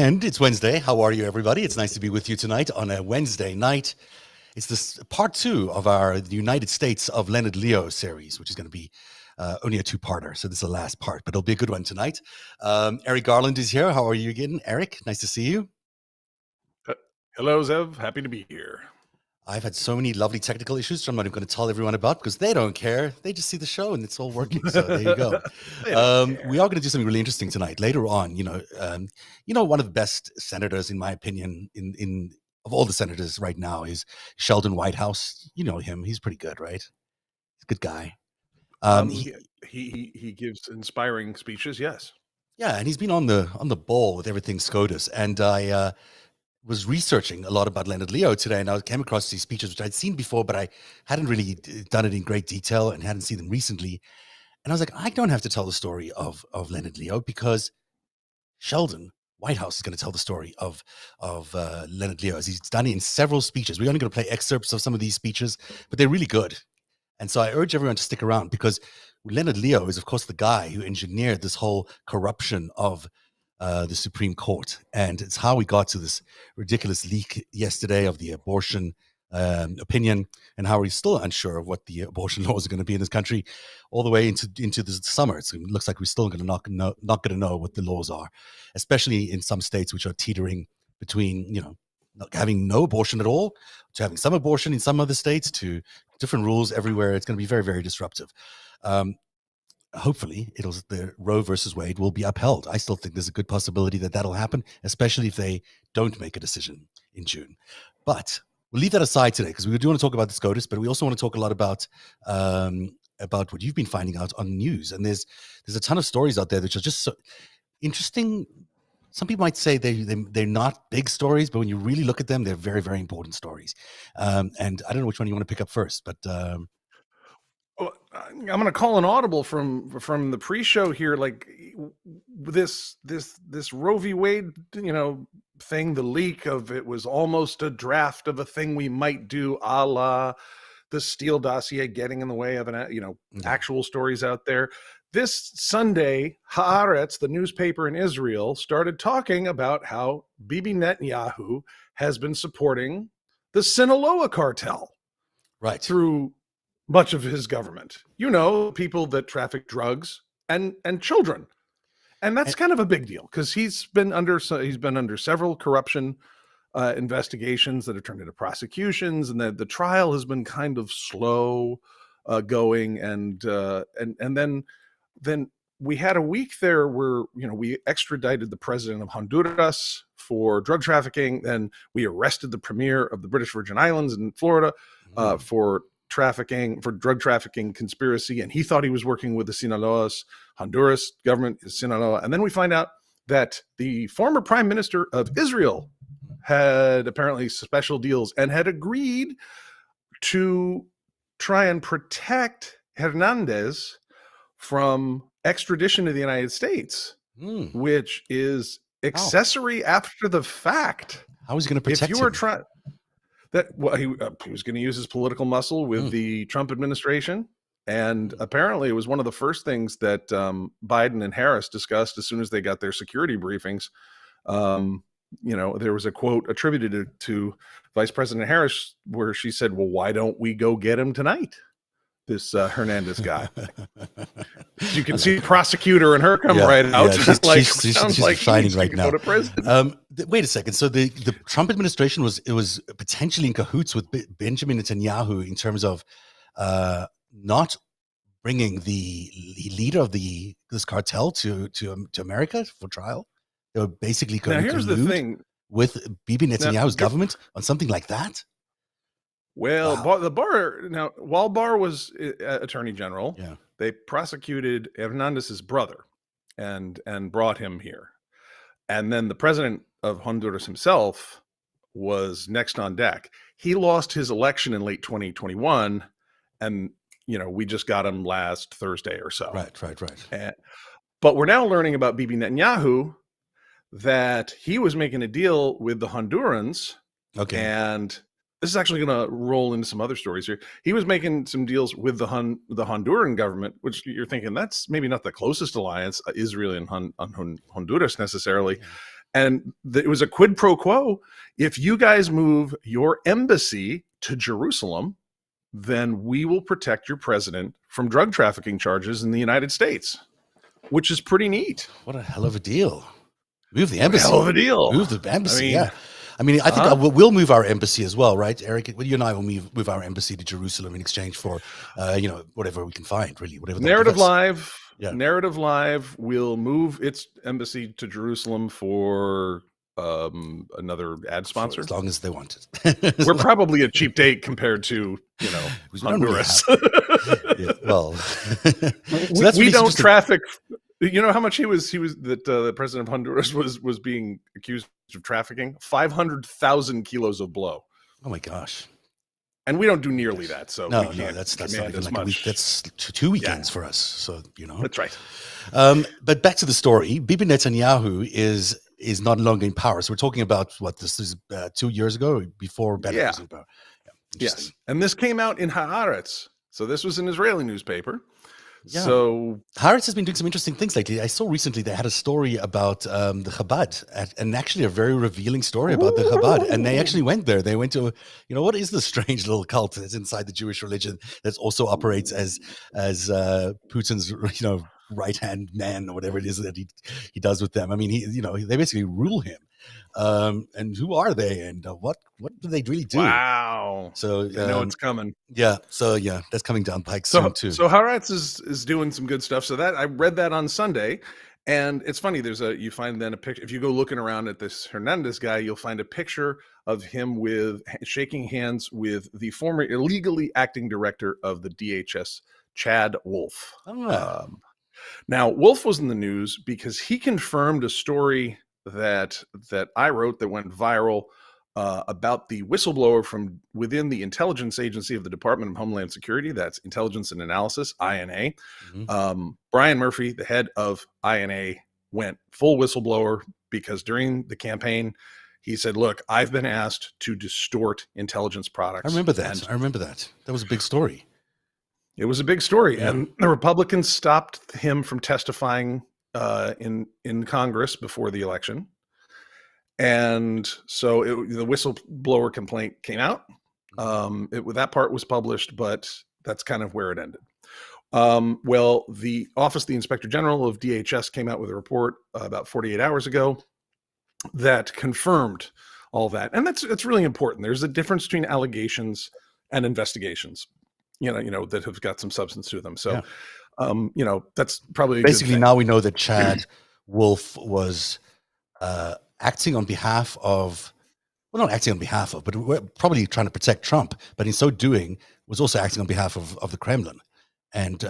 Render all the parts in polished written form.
And it's Wednesday. How are you, everybody? It's nice to be with you tonight on a Wednesday night. It's this part 2 of our The United States of Leonard Leo series, which is going to be only a 2-parter. So this is the last part, but it'll be a good one tonight. Eric Garland is here. How are you again, Eric? Nice to see you. Hello, Zev. Happy to be here. I've had so many lovely technical issues, so I'm not even going to tell everyone about because they don't care. They just see the show and it's all working. So there you go. We are going to do something really interesting tonight. Later on, one of the best senators, in my opinion, in of all the senators right now is Sheldon Whitehouse. You know him. He's pretty good, right? He's a good guy. He gives inspiring speeches. Yes. Yeah, and he's been on the ball with everything SCOTUS. And I was researching a lot about Leonard Leo today, and I came across these speeches, which I'd seen before, but I hadn't really done it in great detail and hadn't seen them recently. And I was like, I don't have to tell the story of Leonard Leo because Sheldon Whitehouse is going to tell the story of Leonard Leo, as he's done it in several speeches. We're only going to play excerpts of some of these speeches, but they're really good. And so I urge everyone to stick around because Leonard Leo is, of course, the guy who engineered this whole corruption of the Supreme Court. And it's how we got to this ridiculous leak yesterday of the abortion opinion, and how we're still unsure of what the abortion laws are going to be in this country all the way into the summer. It looks like we're still not going to know what the laws are, especially in some states which are teetering between, not having no abortion at all to having some abortion in some other states to different rules everywhere. It's going to be very, very disruptive. Hopefully the Roe versus Wade will be upheld. I still think there's a good possibility that that'll happen, especially if they don't make a decision in June. But we'll leave that aside today because we do want to talk about the SCOTUS, but we also want to talk a lot about what you've been finding out on the news. And there's a ton of stories out there which are just so interesting. Some people might say they're not big stories, but when you really look at them, they're very, very important stories. And I don't know which one you want to pick up first, but I'm going to call an audible from the pre-show here. Like this Roe v. Wade, thing, the leak of it was almost a draft of a thing we might do, a la the Steele dossier getting in the way of actual stories out there. This Sunday, Haaretz, the newspaper in Israel, started talking about how Bibi Netanyahu has been supporting the Sinaloa cartel, right, through much of his government. People that traffic drugs and children, and that's kind of a big deal because he's been under several corruption investigations that have turned into prosecutions, and the trial has been kind of slow going, and then we had a week there where we extradited the president of Honduras for drug trafficking. Then we arrested the premier of the British Virgin Islands in Florida for drug trafficking conspiracy, and he thought he was working with the Honduras government, Sinaloa. And then we find out that the former prime minister of Israel had apparently special deals and had agreed to try and protect Hernandez from extradition to the United States, which is accessory after the fact. How is he going to protect him? If you were trying he was going to use his political muscle with the Trump administration. And apparently it was one of the first things that Biden and Harris discussed as soon as they got their security briefings. There was a quote attributed to Vice President Harris where she said, well, why don't we go get him tonight? This Hernandez guy. You can see the prosecutor and her come right out. Yeah, she's like shining right now. Wait a second. So the Trump administration was potentially in cahoots with Benjamin Netanyahu in terms of not bringing the leader of this cartel to America for trial. They were basically going to collude with Bibi Netanyahu's government on something like that. Well, wow. While Barr was Attorney General, they prosecuted Hernandez's brother and brought him here. And then the president of Honduras himself was next on deck. He lost his election in late 2021, and we just got him last Thursday or so. Right. But we're now learning about Bibi Netanyahu that he was making a deal with the Hondurans. Okay. And this is actually going to roll into some other stories here. He was making some deals with the Honduran government, which you're thinking that's maybe not the closest alliance, Israel and Honduras necessarily. And it was a quid pro quo. If you guys move your embassy to Jerusalem, then we will protect your president from drug trafficking charges in the United States, which is pretty neat. What a hell of a deal. Move the embassy. Hell of a deal. Move the embassy, I mean, yeah. I mean, I think we'll move our embassy as well, right, Eric? You and I will move our embassy to Jerusalem in exchange for, whatever we can find, really. Whatever. Narrative Live. Yeah. Narrative Live will move its embassy to Jerusalem for another ad sponsor. As long as they want it. We're probably a cheap date compared to, Honduras. Yeah, well, we don't traffic. You know how much the president of Honduras was being accused of trafficking? 500,000 kilos of blow. Oh my gosh. And we don't do nearly that. So no, that's not even like a week. That's 2 weekends for us. So, That's right. But back to the story. Bibi Netanyahu is not longer in power. So we're talking about this is 2 years ago before Bennett was in power. Yes. And this came out in Haaretz. So this was an Israeli newspaper. Yeah. So Haaretz has been doing some interesting things lately. I saw recently they had a story about the Chabad, and actually a very revealing story about the Chabad. And they actually went there. They went to, what is this strange little cult that's inside the Jewish religion that also operates as Putin's, right-hand man or whatever it is that he does with them. I mean, they basically rule him. And who are they, and what do they really do? Wow! So it's coming. Yeah. So that's coming down pike soon too. So Haaretz is doing some good stuff. So that I read that on Sunday, and it's funny. You find then a picture. If you go looking around at this Hernandez guy, you'll find a picture of him shaking hands with the former illegally acting director of the DHS, Chad Wolf. Oh. Now Wolf was in the news because he confirmed a story that I wrote that went viral about the whistleblower from within the intelligence agency of the Department of Homeland Security. That's Intelligence and Analysis, INA. Mm-hmm. Brian Murphy, the head of INA, went full whistleblower because during the campaign, he said, look, I've been asked to distort intelligence products. I remember that. That was a big story. It was a big story. Yeah. And the Republicans stopped him from testifying in Congress before the election. And so the whistleblower complaint came out. That part was published, but that's kind of where it ended. Well, the Office of the Inspector General of DHS came out with a report about 48 hours ago that confirmed all that. And that's really important. There's a difference between allegations and investigations, that have got some substance to them. So, that's probably basically now we know that Chad Wolf was acting on behalf of, well, not acting on behalf of, but we're probably trying to protect Trump. But in so doing, was also acting on behalf of the Kremlin and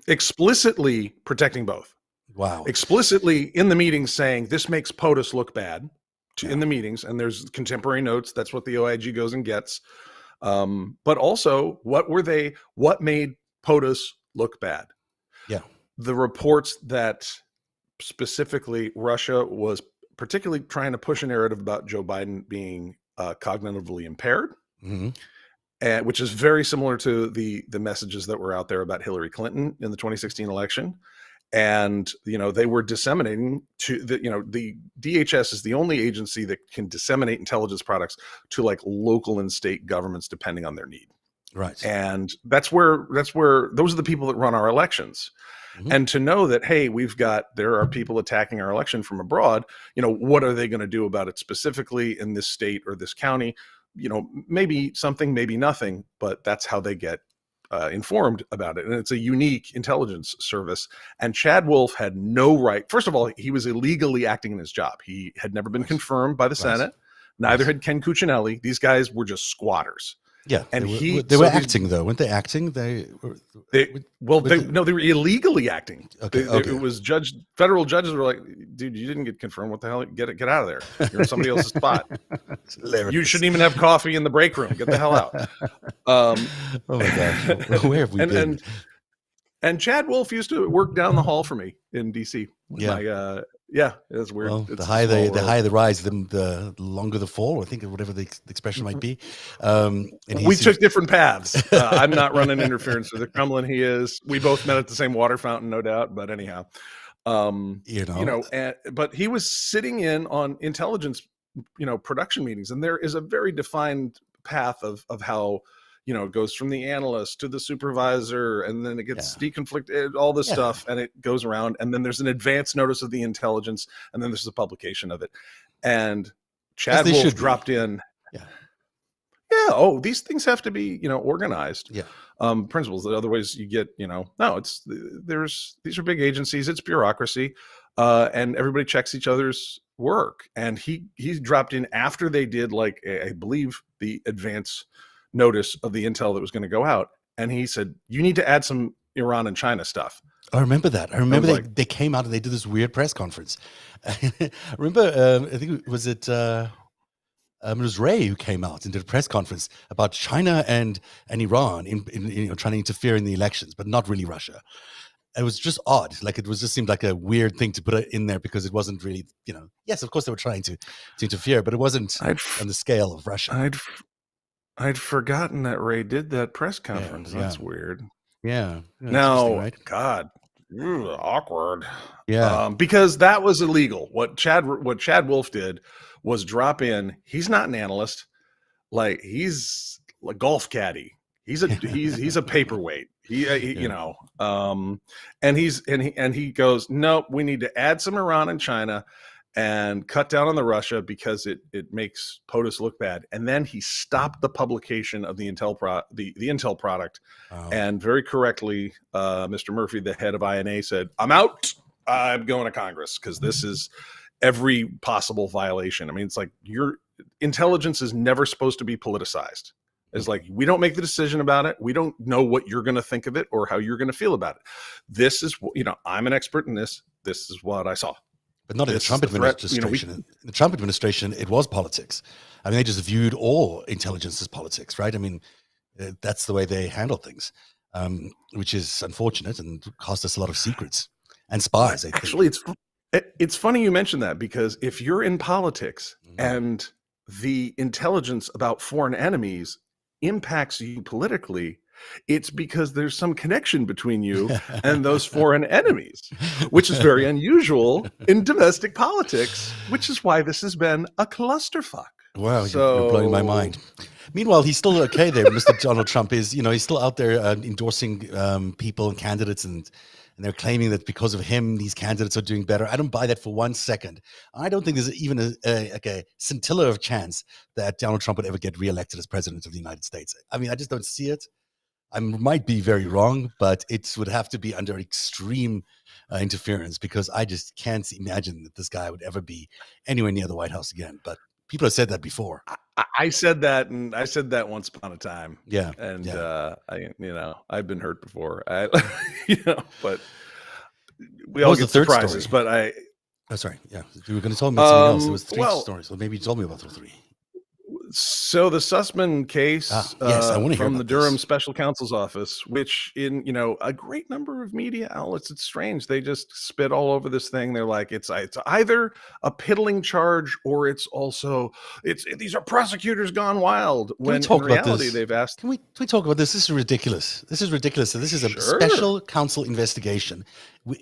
explicitly protecting both. Wow. Explicitly in the meetings saying this makes POTUS look bad in the meetings. And there's contemporary notes. That's what the OIG goes and gets. But also, what made POTUS look bad? Yeah. The reports that specifically Russia was particularly trying to push a narrative about Joe Biden being cognitively impaired, which is very similar to the messages that were out there about Hillary Clinton in the 2016 election. And, they were disseminating the DHS is the only agency that can disseminate intelligence products to like local and state governments, depending on their need. Right. And that's where those are the people that run our elections. Mm-hmm. And to know that, hey, there are people attacking our election from abroad, what are they going to do about it specifically in this state or this county? Maybe something, maybe nothing, but that's how they get informed about it. And it's a unique intelligence service. And Chad Wolf had no right. First of all, he was illegally acting in his job. He had never been confirmed by the Senate. Neither had Ken Cuccinelli. These guys were just squatters. Yeah. And they were acting though. Weren't they acting? They were illegally acting. Okay. It was federal judges were like, dude, you didn't get confirmed. What the hell? Get out of there. You're in somebody else's spot. You shouldn't even have coffee in the break room. Get the hell out. Oh my gosh. Where have we been? And Chad Wolf used to work down the hall for me in DC. It's weird. Well, the higher the rise, the longer the fall, I think, whatever the expression might be. We took different paths. I'm not running interference with the Kremlin. He is. We both met at the same water fountain, no doubt. But anyhow, But he was sitting in on intelligence, production meetings, and there is a very defined path of how, it goes from the analyst to the supervisor, and then it gets deconflicted, all this stuff, and it goes around, and then there's an advance notice of the intelligence, and then there's the publication of it. And Chad Wolf dropped in. These things have to be, organized. Principles. Otherwise you get, these are big agencies, it's bureaucracy, and everybody checks each other's work. And he dropped in after they did, like, I believe, the advance notice of the intel that was going to go out. And he said, you need to add some Iran and China stuff. I remember that. I remember they came out and they did this weird press conference. I remember, I think, it was Ray who came out and did a press conference about China and Iran in trying to interfere in the elections, but not really Russia. It was just odd. Like, it just seemed like a weird thing to put in there, because it wasn't really, yes, of course they were trying to interfere, but it wasn't on the scale of Russia. I'd forgotten that Ray did that press conference. That's weird. Yeah. Now, right? God, awkward. Yeah. Because that was illegal. What Chad Wolf did was drop in. He's not an analyst. Like, he's a golf caddy. He's a paperweight. And he goes, nope, we need to add some Iran and China and cut down on the Russia, because it makes POTUS look bad. And then he stopped the publication of the Intel product. Oh. And very correctly, Mr. Murphy, the head of INA, said, I'm out. I'm going to Congress, because this is every possible violation. I mean, it's like, your intelligence is never supposed to be politicized. It's like, we don't make the decision about it. We don't know what you're going to think of it or how you're going to feel about it. This is, I'm an expert in this. This is what I saw. But not in the Trump administration. In the Trump administration, it was politics. I mean, they just viewed all intelligence as politics, right? I mean, that's the way they handle things, which is unfortunate and cost us a lot of secrets and spies. Actually, it's funny you mentioned that, because if you're in politics and the intelligence about foreign enemies impacts you politically, it's because there's some connection between you and those foreign enemies, which is very unusual in domestic politics, which is why this has been a clusterfuck. Wow, you're blowing my mind. Meanwhile, he's still okay there. Mr. Donald Trump is, he's still out there endorsing people and candidates, and they're claiming that because of him, these candidates are doing better. I don't buy that for 1 second. I don't think there's even a scintilla of chance that Donald Trump would ever get reelected as president of the United States. I mean, I just don't see it. I might be very wrong, but it would have to be under extreme interference, because I just can't imagine that this guy would ever be anywhere near the White House again. But people have said that before. I said that, and I said that once upon a time. Yeah. And I've been hurt before. But we all get surprises. But oh, sorry. Yeah, you were going to tell me about something else. It was three stories. Well, maybe you told me about the three. So the Sussman case yes, I want to hear from the about Durham this. Special Counsel's office, which in a great number of media outlets, it's strange, they just spit all over this thing. They're like, it's either a piddling charge, or it's these are prosecutors gone wild. When in reality they've asked. Can we talk about this? This is ridiculous. This is ridiculous. So this is a special counsel investigation.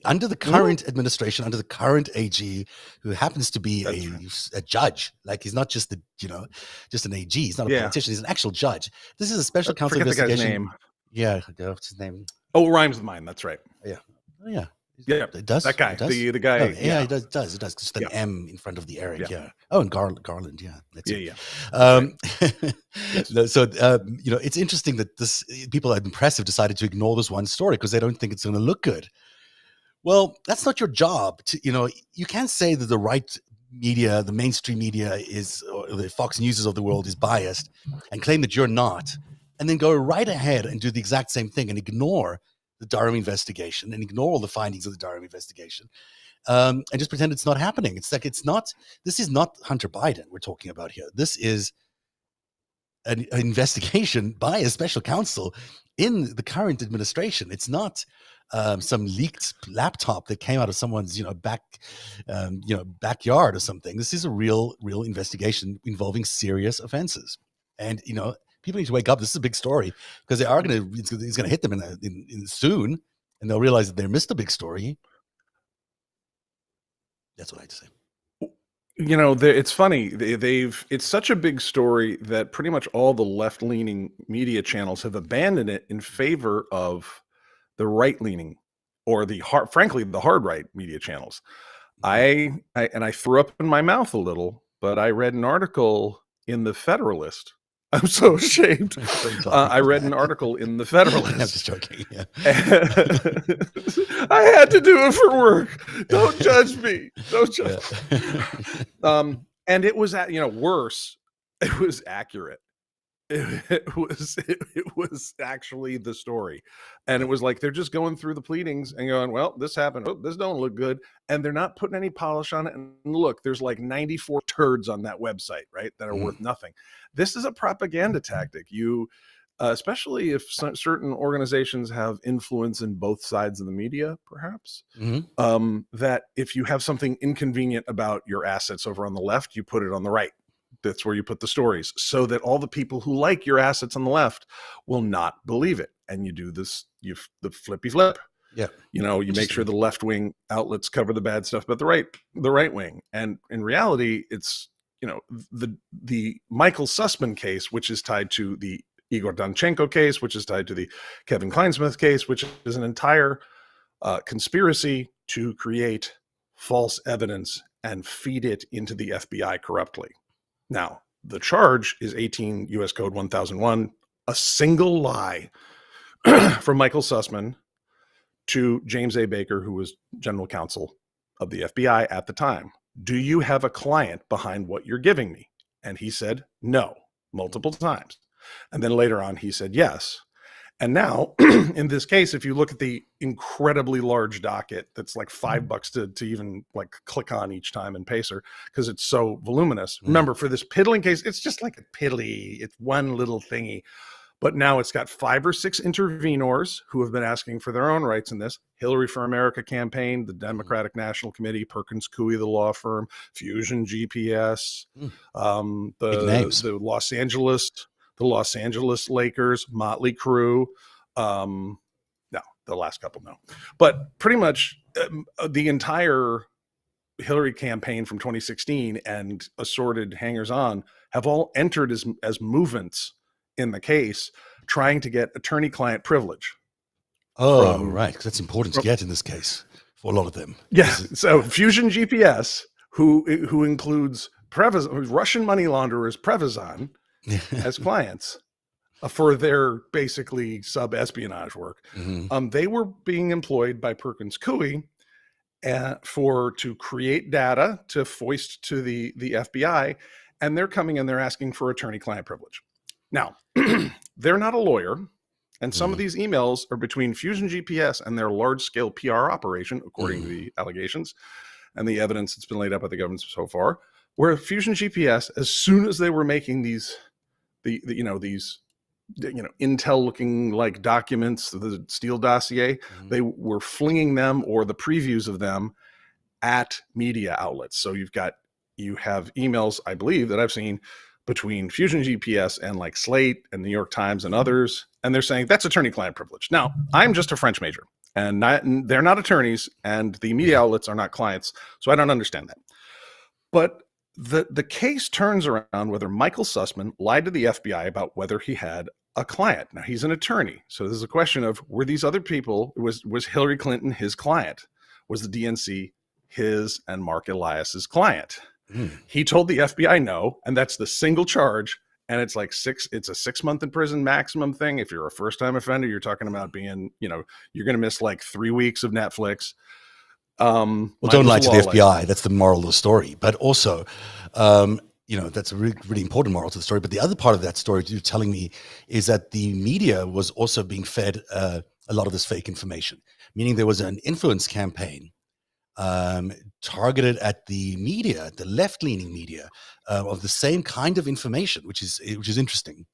Under the current administration, under the current AG, who happens to be a judge. Like, he's not just just an AG. He's not a politician. He's an actual judge. This is a special counsel investigation. The guy's name. Yeah, what's his name? Oh, it rhymes with mine. That's right. Yeah. Oh, yeah. Yeah, it does. That guy, it does? the guy. Oh, yeah, it does. It does. Just an M in front of the Eric. Yeah. Oh, and Garland. Yeah. That's it. Yes. So it's interesting that people at Impressive decided to ignore this one story because they don't think it's going to look good. Well, that's not your job. You can't say that the right media, the mainstream media or the Fox News of the world is biased, and claim that you're not, and then go right ahead and do the exact same thing and ignore the Durham investigation and ignore all the findings of the Durham investigation, and just pretend it's not happening. It's like, this is not Hunter Biden we're talking about here. This is an investigation by a special counsel in the current administration. It's not some leaked laptop that came out of someone's backyard or something. This is a real investigation involving serious offenses, and people need to wake up. This is a big story because it's going to hit them in soon, and they'll realize that they missed a big story. That's what I had to say. You know, it's funny. It's such a big story that pretty much all the left-leaning media channels have abandoned it in favor of the right-leaning or frankly, the hard right media channels. Mhm. I threw up in my mouth a little, but I read an article in the Federalist. I'm so ashamed. Don't tell me I read an that. article in the I'm Federalist. just joking. Yeah. I had to do it for work. Don't judge me. Don't judge. Yeah. And it was worse. It was accurate. It was actually the story, and it was like they're just going through the pleadings and going, well, this happened, oh, this don't look good, and they're not putting any polish on it. And look, there's like 94 turds on that website, right, that are Mhm. worth nothing. This is a propaganda tactic. Especially if certain organizations have influence in both sides of the media, perhaps, Mhm. that if you have something inconvenient about your assets over on the left, you put it on the right. That's where you put the stories, so that all the people who like your assets on the left will not believe it. And you do this, the flippy flip. Yeah. You make sure Interesting. the left wing outlets cover the bad stuff, but the right wing. And in reality, it's the Michael Sussman case, which is tied to the Igor Danchenko case, which is tied to the Kevin Kleinsmith case, which is an entire conspiracy to create false evidence and feed it into the FBI corruptly. Now, the charge is 18 U.S. Code 1001, a single lie from Michael Sussman to James A. Baker, who was general counsel of the FBI at the time. Do you have a client behind what you're giving me? And he said no, multiple times. And then later on, he said yes. And now, in this case, if you look at the incredibly large docket, that's like $5 to even like click on each time in Pacer because it's so voluminous. Remember, for this piddling case, it's just like a piddly, it's one little thingy. But now it's got 5 or 6 intervenors who have been asking for their own rights in this. Hillary for America campaign, the Democratic National Committee, Perkins Coie, the law firm, Fusion GPS, Big names. the Los Angeles Lakers, Motley Crue. No, the last couple, no. But pretty much the entire Hillary campaign from 2016 and assorted hangers-on have all entered as movements in the case, trying to get attorney-client privilege Oh, from, right. Because that's important to get in this case for a lot of them. yeah. So Fusion GPS, who includes Russian money launderers Prevazon as clients for their basically sub-espionage work. Mm-hmm. They were being employed by Perkins Coie to create data to foist to the FBI, and they're coming in, they're asking for attorney-client privilege. Now, they're not a lawyer, and some of these emails are between Fusion GPS and their large-scale PR operation, according to the allegations and the evidence that's been laid out by the government so far, where Fusion GPS, as soon as they were making these intel-looking like documents, the Steele dossier, they were flinging them or the previews of them at media outlets. So you have emails, I believe, that I've seen between Fusion GPS and like Slate and New York Times and others, and they're saying that's attorney-client privilege. Now, I'm just a French major, and they're not attorneys, and the media outlets are not clients, so I don't understand that. But the case turns around whether Michael Sussman lied to the FBI about whether he had a client. Now, he's an attorney, so this is a question of, were these other people, was Hillary Clinton his client? Was the DNC his and Mark Elias's client? He told the FBI no, and that's the single charge. And it's like it's a 6-month in prison maximum thing. If you're a first-time offender, you're talking about being, you're going to miss like 3 weeks of Netflix. Well, don't lie to the FBI. That's the moral of the story. But also, that's a really, really important moral to the story. But the other part of that story you're telling me is that the media was also being fed a lot of this fake information, meaning there was an influence campaign targeted at the media, the left-leaning media, of the same kind of information, which is interesting.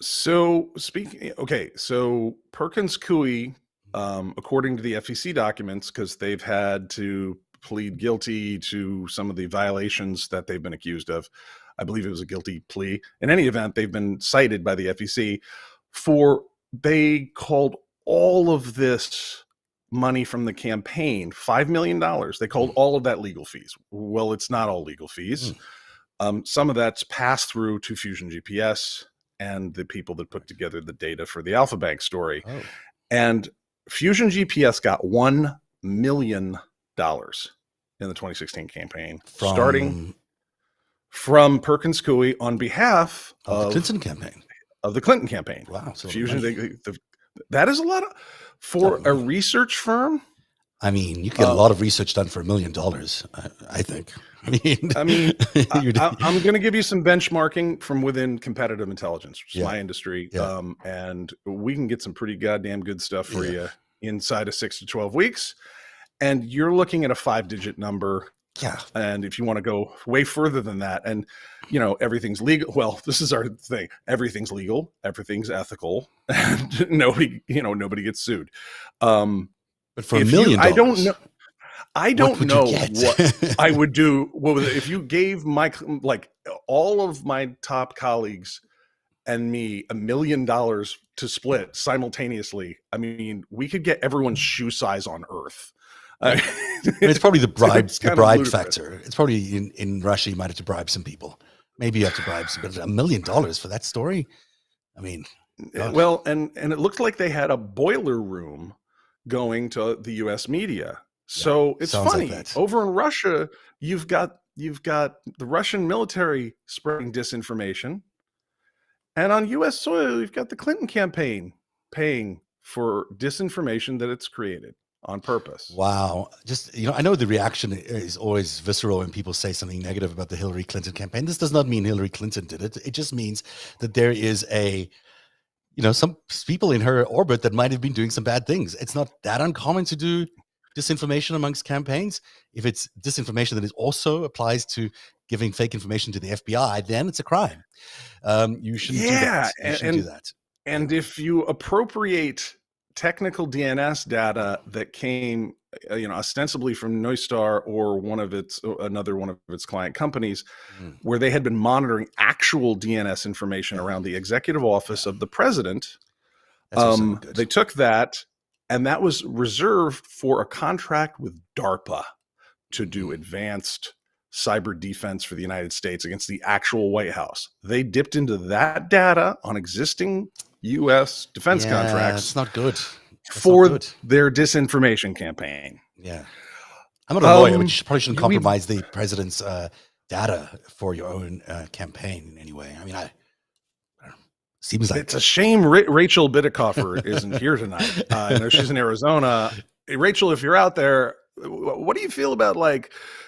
So so Perkins Coie, according to the FEC documents, because they've had to plead guilty to some of the violations that they've been accused of. I believe it was a guilty plea. In any event, they've been cited by the FEC they called all of this money from the campaign, $5 million. They called all of that legal fees. Well, it's not all legal fees. Some of that's passed through to Fusion GPS and the people that put together the data for the Alpha Bank story. Oh. And Fusion GPS got $1 million in the 2016 campaign, starting from Perkins Coie on behalf of the Clinton campaign. Of the Clinton campaign. Wow. So Fusion, that is a lot for a research firm. I mean, you can get a lot of research done for $1 million, I think. I'm going to give you some benchmarking from within competitive intelligence, which is my industry. And we can get some pretty goddamn good stuff for you inside of 6 to 12 weeks. And you're looking at a 5-digit number. Yeah. And if you want to go way further than that, and everything's legal. Well, this is our thing. Everything's legal. Everything's ethical. And nobody gets sued. But for $1 million, I don't know. I don't know what I would do. If you gave all of my top colleagues and me $1 million to split simultaneously? I mean, we could get everyone's shoe size on Earth. It's probably the bribe ludicrous factor. It's probably in Russia, you might have to bribe some people. Maybe you have to bribe some, but $1 million for that story. I mean, gosh. Well, and it looked like they had a boiler room going to the U.S. media. So it's funny. Over in Russia, you've got the Russian military spreading disinformation, and on U.S. soil, you've got the Clinton campaign paying for disinformation that it's created on purpose. Wow. Just, I know the reaction is always visceral when people say something negative about the Hillary Clinton campaign. This does not mean Hillary Clinton did it. It just means that there is some people in her orbit that might have been doing some bad things. It's not that uncommon to do disinformation amongst campaigns. If it's disinformation that also applies to giving fake information to the FBI, then it's a crime. You shouldn't do that. You shouldn't do that. And if you appropriate technical DNS data that came, ostensibly from Neustar or another one of its client companies, where they had been monitoring actual DNS information around the executive office of the president, they took that, and that was reserved for a contract with DARPA to do advanced cyber defense for the United States against the actual White House. They dipped into that data on existing U.S. defense contracts. It's not good. Their disinformation campaign. Yeah. I'm not a lawyer, but you probably shouldn't compromise the president's data for your own campaign in any way. I mean, seems like it's a shame Rachel Bidikofer isn't here tonight. I know she's in Arizona. Hey, Rachel, if you're out there, what do you feel about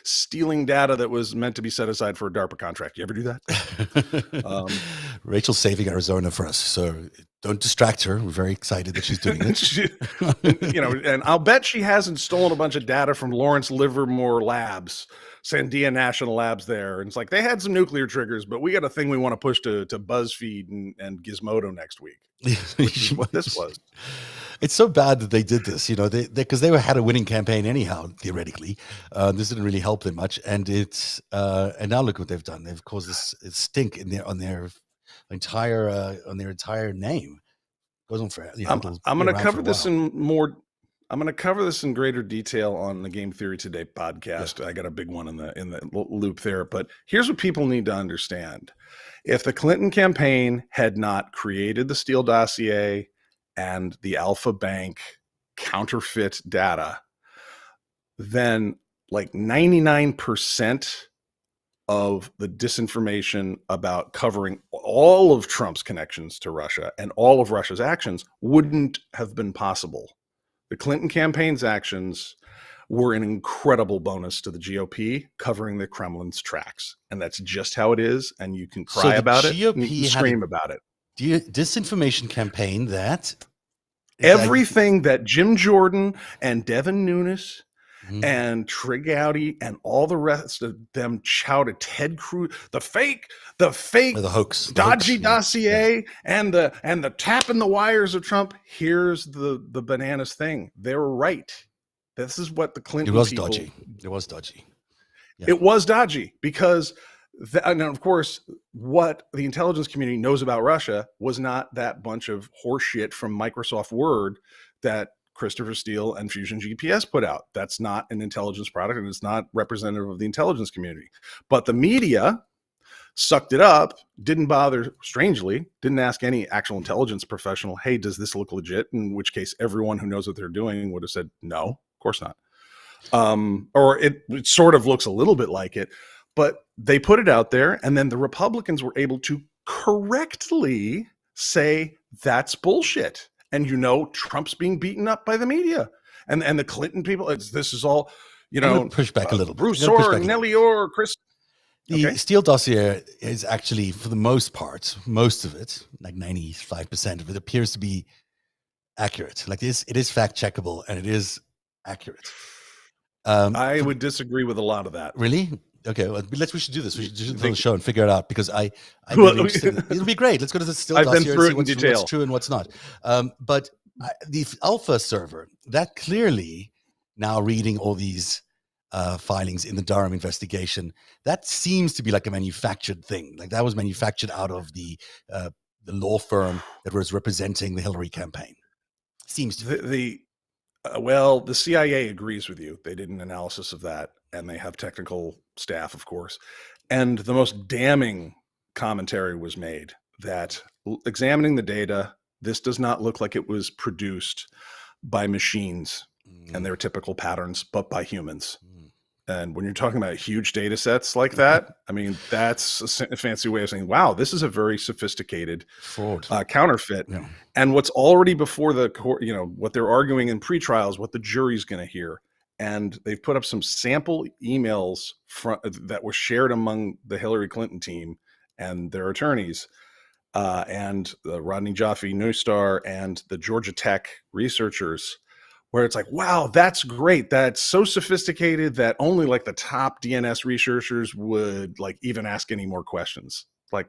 stealing data that was meant to be set aside for a DARPA contract? You ever do that? Rachel's saving Arizona for us, so don't distract her. We're very excited that she's doing it. And I'll bet she hasn't stolen a bunch of data from Lawrence Livermore Labs, Sandia National Labs there. And it's like, they had some nuclear triggers, but we got a thing we want to push to BuzzFeed and Gizmodo next week. Which is what this was. It's so bad that they did this, because they had a winning campaign anyhow, theoretically. This didn't really help them much, and and now look what they've done. They've caused this stink on their entire name. Goes on for. I'm going to cover this in more. I'm going to cover this in greater detail on the Game Theory Today podcast. Yeah. I got a big one in the loop there, but here's what people need to understand: if the Clinton campaign had not created the Steele dossier and the Alpha Bank counterfeit data, then 99% of the disinformation about covering all of Trump's connections to Russia and all of Russia's actions wouldn't have been possible. The Clinton campaign's actions were an incredible bonus to the GOP, covering the Kremlin's tracks. And that's just how it is. And you can cry about it, and scream about it. Disinformation campaign that everything that Jim Jordan and Devin Nunes and Trig Gowdy and all the rest of them shouted, Ted Cruz, the fake, the hoax, dodgy dossier, and the tapping the wires of Trump. Here's the bananas thing. They were right. This is what the Clinton dodgy. It was dodgy. Yeah. It was dodgy because, and of course, what the intelligence community knows about Russia was not that bunch of horseshit from Microsoft Word that Christopher Steele and Fusion GPS put out. That's not an intelligence product, and it's not representative of the intelligence community. But the media sucked it up, didn't bother, strangely, didn't ask any actual intelligence professional, hey, does this look legit? In which case, everyone who knows what they're doing would have said, no, of course not. Or it sort of looks a little bit like it, but they put it out there, and then the Republicans were able to correctly say that's bullshit. And Trump's being beaten up by the media, and the Clinton people. This is all, push back a little. Bruce Orr, Nellie Orr, Chris. The Steele dossier is actually, for the most part, most of it, like 95% of it, appears to be accurate. Like it is fact checkable, and it is accurate. I would disagree with a lot of that. Really? Okay, well, we should do this. We should do a little show and figure it out, because I'm really interested. It'll be great. Let's go to the Steele dossier and see what's true and what's not. But the Alpha server, that clearly, now reading all these filings in the Durham investigation, that seems to be like a manufactured thing. Like that was manufactured out of the law firm that was representing the Hillary campaign. Seems to be. Well, the CIA agrees with you. They did an analysis of that, and they have technical staff, of course. And the most damning commentary was made that, examining the data, this does not look like it was produced by machines and their typical patterns, but by humans. And when you're talking about huge data sets like that, I mean, that's a fancy way of saying, wow, this is a very sophisticated fraud counterfeit. Yeah. And what's already before the court, what they're arguing in pretrials, what the jury's going to hear. And they've put up some sample emails that were shared among the Hillary Clinton team and their attorneys, and the Rodney Jaffe News Star and the Georgia Tech researchers, where it's like, wow, that's great. That's so sophisticated that only like the top DNS researchers would like even ask any more questions. Like,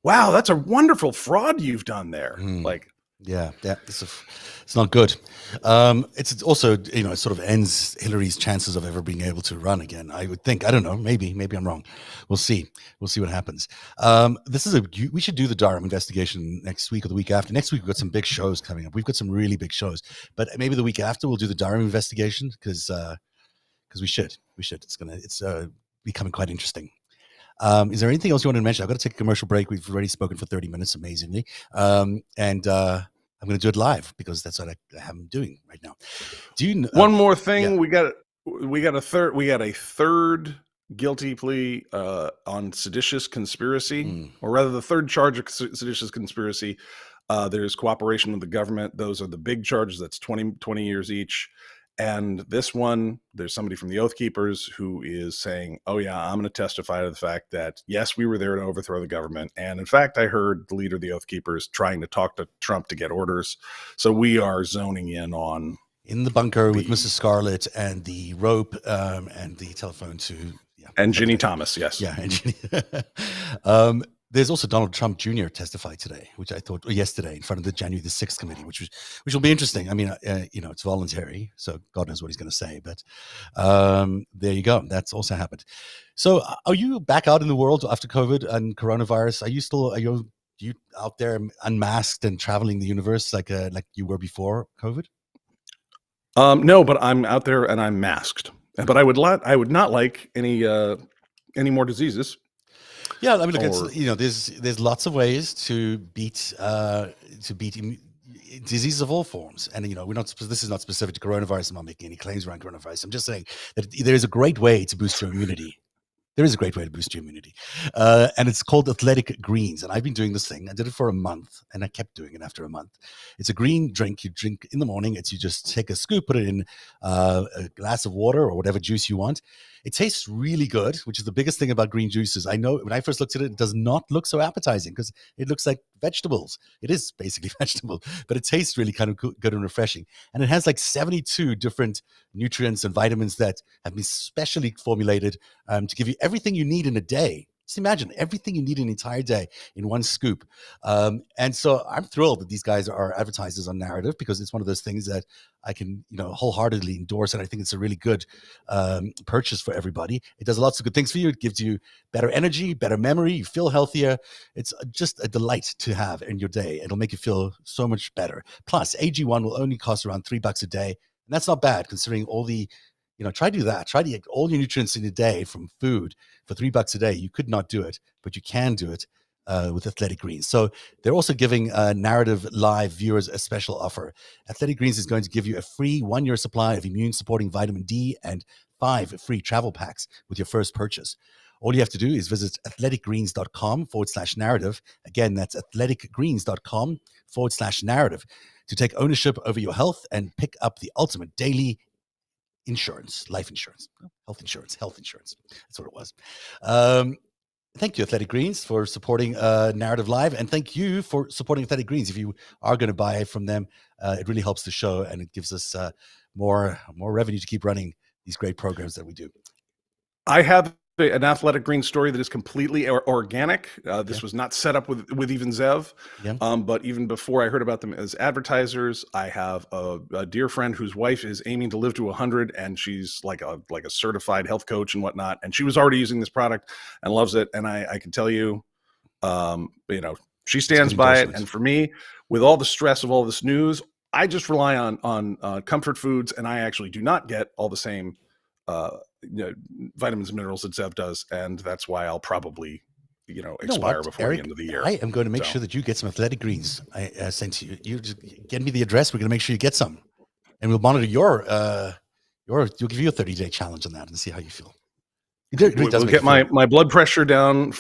wow, that's a wonderful fraud you've done there. Like, yeah, it's not good. It's also, it sort of ends Hillary's chances of ever being able to run again, I would think. I don't know. Maybe I'm wrong. We'll see. We'll see what happens. We should do the Durham investigation next week or the week after. Next week, we've got some big shows coming up. We've got some really big shows, but maybe the week after we'll do the Durham investigation, because we should. It's becoming quite interesting. Is there anything else you want to mention? I've got to take a commercial break. We've already spoken for 30 minutes, amazingly. I'm going to do it live, because that's what I am doing right now. Do you know, one more thing? Yeah. We got a third guilty plea on seditious conspiracy, or rather the third charge of seditious conspiracy. There's cooperation with the government. Those are the big charges. That's 20 years each. And this one, there's somebody from the Oath Keepers who is saying, oh yeah, I'm going to testify to the fact that, yes, we were there to overthrow the government. And in fact, I heard the leader of the Oath Keepers trying to talk to Trump to get orders. So we are zoning in the bunker with Mrs. Scarlett and the rope and the telephone to... Yeah, and Ginny Thomas, yes. Yeah, and Ginny. There's also Donald Trump Jr. testified today, yesterday, in front of the January the 6th committee, which will be interesting. I mean, it's voluntary, so God knows what he's going to say. But there you go. That's also happened. So, are you back out in the world after COVID and coronavirus? Are you out there unmasked and traveling the universe like you were before COVID? No, but I'm out there and I'm masked. But I would not like any more diseases. Yeah, I mean, look, there's lots of ways to beat diseases of all forms, and this is not specific to coronavirus. I'm not making any claims around coronavirus. I'm just saying that there is a great way to boost your immunity. There is a great way to boost your immunity, and it's called Athletic Greens. And I've been doing this thing. I did it for a month, and I kept doing it after a month. It's a green drink you drink in the morning. You just take a scoop, put it in a glass of water or whatever juice you want. It tastes really good, which is the biggest thing about green juices. I know when I first looked at it, it does not look so appetizing because it looks like vegetables. It is basically vegetable, but it tastes really kind of good and refreshing. And it has like 72 different nutrients and vitamins that have been specially formulated to give you everything you need in a day. Just imagine everything you need an entire day in one scoop. And so I'm thrilled that these guys are advertisers on Narrative, because it's one of those things that I can, wholeheartedly endorse. And I think it's a really good purchase for everybody. It does lots of good things for you. It gives you better energy, better memory. You feel healthier. It's just a delight to have in your day. It'll make you feel so much better. Plus, AG1 will only cost around $3 a day. And that's not bad considering all the, try to do that. Try to get all your nutrients in a day from food for $3 a day. You could not do it, but you can do it with Athletic Greens. So they're also giving Narrative Live viewers a special offer. Athletic Greens is going to give you a free 1-year supply of immune-supporting vitamin D and 5 free travel packs with your first purchase. All you have to do is visit athleticgreens.com/narrative. Again, that's athleticgreens.com/narrative to take ownership over your health and pick up the ultimate daily insurance, life insurance, health insurance. That's what it was. Thank you, Athletic Greens, for supporting Narrative Live, and thank you for supporting Athletic Greens. If you are going to buy it from them, it really helps the show, and it gives us more revenue to keep running these great programs that we do. I have an Athletic Greens story that is completely organic. This was not set up with even Zev. But even before I heard about them as advertisers, I have a dear friend whose wife is aiming to live to 100, and she's like a certified health coach and whatnot. And she was already using this product and loves it. And I can tell you, she stands by it. And for me, with all the stress of all this news, I just rely on comfort foods, and I actually do not get all the same vitamins and minerals that Zev does, and that's why I'll probably expire before Eric, the end of the year. I am going to make sure that you get some Athletic Greens. I sent you. You just get me the address. We're going to make sure you get some, and we'll monitor your. You'll give you a 30-day challenge on that and see how you feel. We'll get my blood pressure down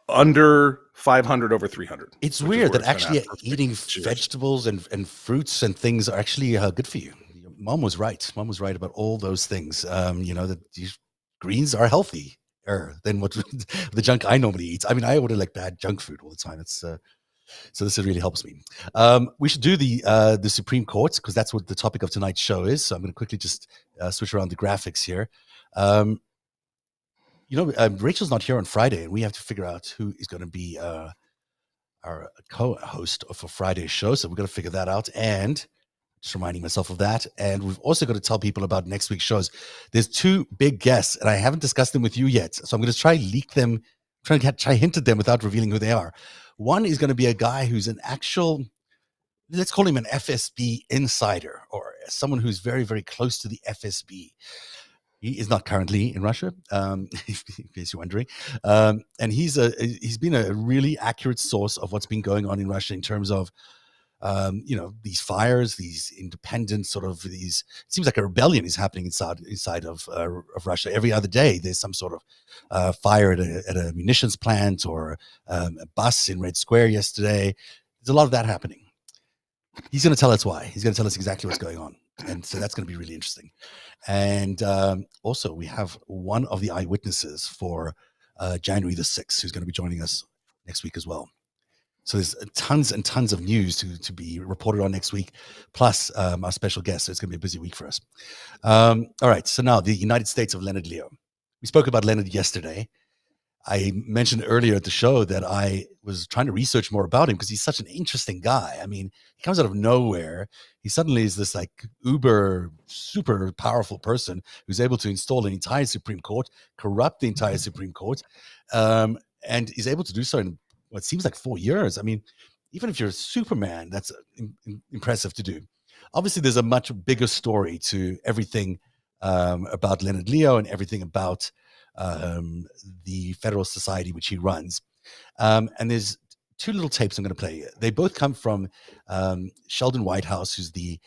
under 500 over 300. It's weird that actually eating vegetables and fruits and things are actually good for you. Mom was right. Mom was right about all those things. That these greens are healthier than what the junk I normally eat. I mean, I order like bad junk food all the time. It's so this really helps me. We should do the Supreme Court, because that's what the topic of tonight's show is. So I'm going to quickly just switch around the graphics here. Rachel's not here on Friday, and we have to figure out who is going to be our co-host for Friday's show. So we're going to figure that out, and just reminding myself of that. And we've also got to tell people about next week's shows. There's 2 big guests, and I haven't discussed them with you yet. So I'm going to try leak them, try hint at them without revealing who they are. One is going to be a guy who's an actual, let's call him an FSB insider, or someone who's very, very close to the FSB. He is not currently in Russia, in case you're wondering. And he's been a really accurate source of what's been going on in Russia in terms of these fires, these independent it seems like a rebellion is happening inside of Russia. Every other day, there's some sort of fire at a munitions plant, or a bus in Red Square yesterday. There's a lot of that happening. He's going to tell us why. He's going to tell us exactly what's going on. And so that's going to be really interesting. And also, we have one of the eyewitnesses for January the 6th, who's going to be joining us next week as well. So there's tons and tons of news to be reported on next week, plus our special guest. So it's going to be a busy week for us. All right. So now the United States of Leonard Leo. We spoke about Leonard yesterday. I mentioned earlier at the show that I was trying to research more about him because he's such an interesting guy. I mean, he comes out of nowhere. He suddenly is this like uber, super powerful person who's able to install an entire Supreme Court, corrupt the entire Supreme Court, and is able to do so in what seems like 4 years. I mean, even if you're a Superman, that's impressive to do. Obviously, there's a much bigger story to everything about Leonard Leo and everything about the Federalist Society, which he runs. And there's 2 little tapes I'm going to play. They both come from Sheldon Whitehouse, who's the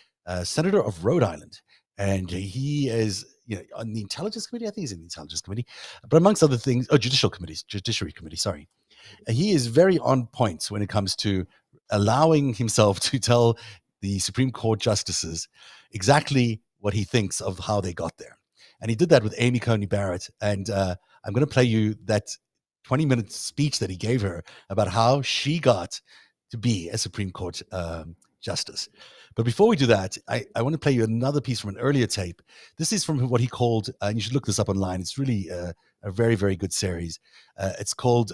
senator of Rhode Island. And he is on the Intelligence Committee. I think he's in the Intelligence Committee. But amongst other things, Judiciary Committee, sorry. He is very on point when it comes to allowing himself to tell the Supreme Court justices exactly what he thinks of how they got there. And he did that with Amy Coney Barrett. And I'm going to play you that 20-minute speech that he gave her about how she got to be a Supreme Court justice. But before we do that, I want to play you another piece from an earlier tape. This is from what he called, and you should look this up online. It's really a very, very good series. It's called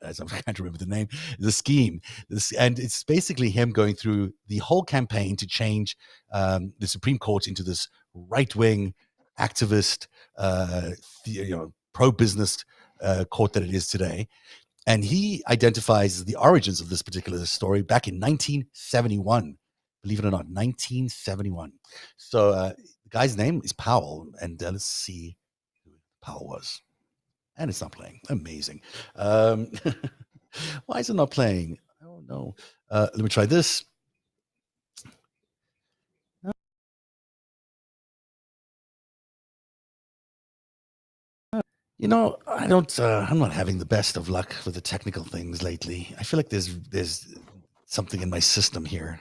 as I'm trying to remember the name, The Scheme. And it's basically him going through the whole campaign to change the Supreme Court into this right-wing activist, pro-business court that it is today. And he identifies the origins of this particular story back in 1971. Believe it or not, 1971. So the guy's name is Powell, and let's see who Powell was. And it's not playing. Amazing. Why is it not playing? Oh no. Let me try this. I'm not having the best of luck with the technical things lately. I feel like there's something in my system here.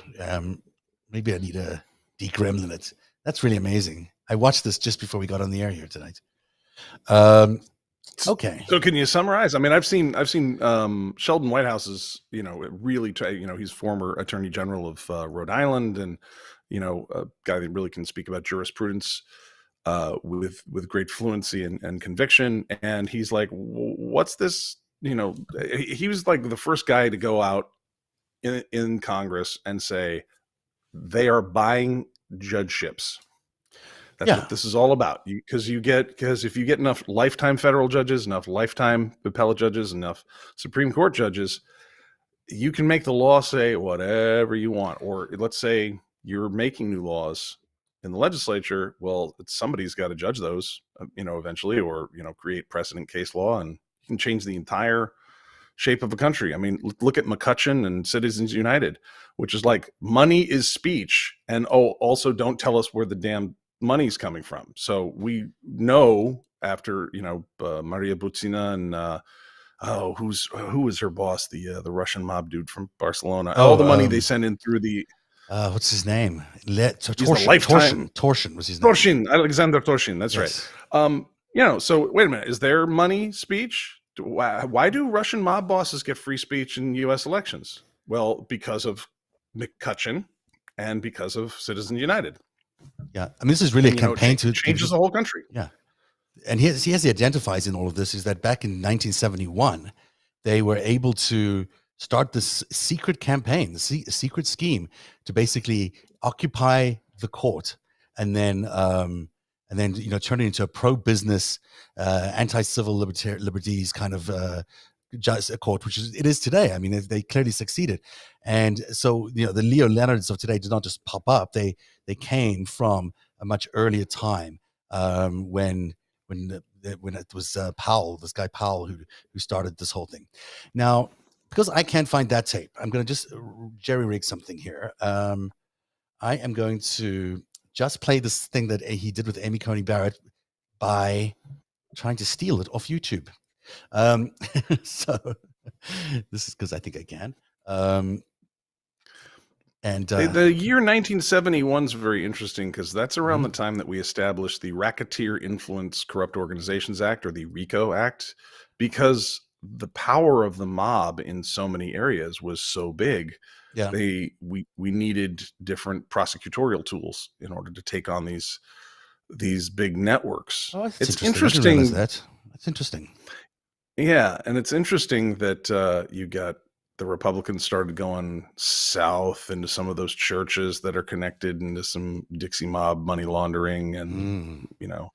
Maybe I need to degremlin it. That's really amazing. I watched this just before we got on the air here tonight. Okay. So can you summarize? I mean, I've seen Sheldon Whitehouse's, really he's former Attorney General of Rhode Island, and a guy that really can speak about jurisprudence with great fluency and conviction. And he's like, what's this? He was like the first guy to go out in Congress and say they are buying judgeships. That's what this is all about. Because if you get enough lifetime federal judges, enough lifetime appellate judges, enough Supreme Court judges, you can make the law say whatever you want. Or let's say you're making new laws in the legislature. Well, somebody's got to judge those, eventually, or create precedent case law, and you can change the entire shape of a country. I mean, look at McCutcheon and Citizens United, which is like, money is speech, and also don't tell us where the damn money's coming from. So we know after Maria Butina and who was her boss, the Russian mob dude from Barcelona, all the money they send in through the what's his name? Torsion was his name. Torsion, Alexander Torsion. That's yes. Right. So wait a minute. Is there money speech? Why do Russian mob bosses get free speech in U.S. elections? Well, because of McCutcheon and because of Citizens United. Yeah, I mean, this is really a campaign to changes the whole country. Yeah, and he identifies in all of this is that back in 1971, they were able to start this secret campaign, the secret scheme to basically occupy the court, and then turn it into a pro-business, anti-civil liberties kind of a court, which it is today. I mean, they clearly succeeded. And so the Leo Leonards of today did not just pop up. They came from a much earlier time, when it was Powell, this guy Powell, who started this whole thing. Now, because I can't find that tape, I'm going to just jerry rig something here. I am going to just play this thing that he did with Amy Coney Barrett by trying to steal it off YouTube. So this is because I think I can. And the year 1971 is very interesting because that's around the time that we established the Racketeer Influence Corrupt Organizations Act, or the RICO Act, because the power of the mob in so many areas was so big. Yeah, we needed different prosecutorial tools in order to take on these big networks. Oh, it's interesting. That's interesting. Yeah, and it's interesting that you got the Republicans started going south into some of those churches that are connected into some Dixie mob money laundering, and there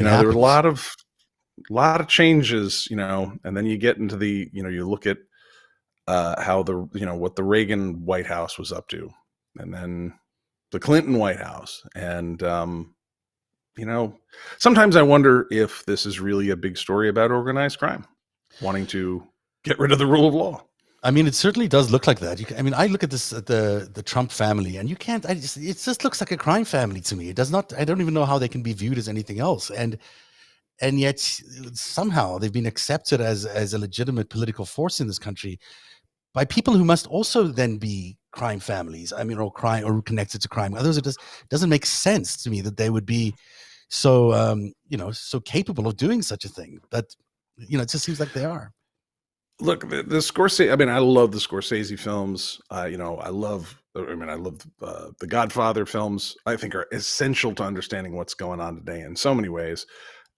were a lot of changes, and then you get into the you look at how what the Reagan White House was up to, and then the Clinton White House, and sometimes I wonder if this is really a big story about organized crime wanting to get rid of the rule of law. I mean, it certainly does look like that. I look at this, the Trump family, and it just looks like a crime family to me. It does not. I don't even know how they can be viewed as anything else, and yet somehow they've been accepted as a legitimate political force in this country by people who must also then be crime families. I mean, or connected to crime. Otherwise, it doesn't make sense to me that they would be so so capable of doing such a thing. But it just seems like they are. Look, the Scorsese. I mean, I love the Scorsese films. I love the Godfather films. I think are essential to understanding what's going on today in so many ways.